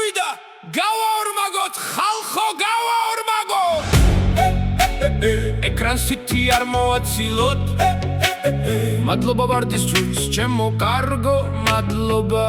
წავიდა გავაორმაგოთ ხალხო გავაორმაგოთ ეკრანს თითი არ მოაცილოთ მადლობა ვარდისთვის ჩემო კარგო მადლობა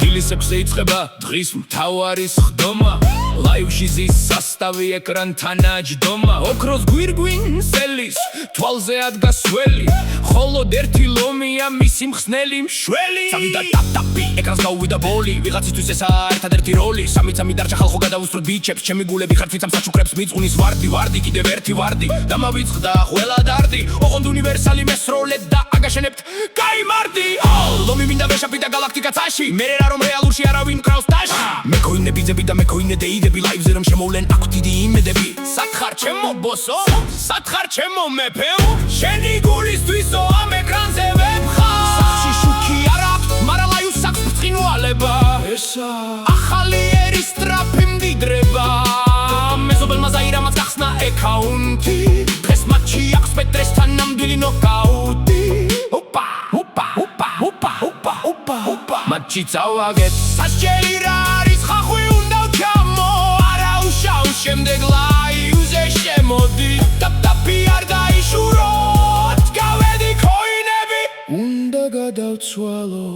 დილისებზე იწყება დღის მთავარი სხდომა ლაივში ზის სასტავი ეკრანთან აჯდომა ოქროს გვირგვინსელის თვალზე ადგას ველი ხოლოდ ერთი ლომია მისი მხსნელი მშველი წავიდა ტაპ-ტაპი ეკრანს გაუვიდა ბოლი ვიღაცისთვის ესაა ერთადერთი როლი სამი დარჩა ხალხო გადავუსწროთ ბიჩებს ჩემი გულები ხართ ვიცამ საჩუქრებს მიწუნის ვარდი კიდევ ერთი ვარდი დამავიწყდა ყველა დარდი ოღონდ უნივერსალი მესროლეთ და აგაშენებთ გაიმარდი ლომი მინდა ვეშაპი და გალაქტიკა წაში მერე რა რომ რეალურში არავინ კრავს ტაში მეკოინებიძები და მეკოინედეიდები ლაივზე რომ შემოვლენ აქ დიდი იმედები სათხარ ჩემო ბოსო სათხარ ჩემო მეფეო შენი გულისთვისო ამ ეკრანზე ვებხარ სახში შუქი არ აქვს მარა ლაივს აქვს ბრწყინვალება ესა ახალი ერის სტრაფი მდიდრება მეზობელმა ზაირამაც გახსნა ეკაუნტი დღეს მატჩი აქვს პეტრესთან ნამდვილი ნოკაუტი მატჩი წავაგეთ სასჯელი რა არის ხახვი უნდა ჩამო არა უშავ შემდეგ ლაივზე შემოდი ტაპ-ტაპი არ დაიშუროთ გავედი ქოინები უნდა გადავცვალო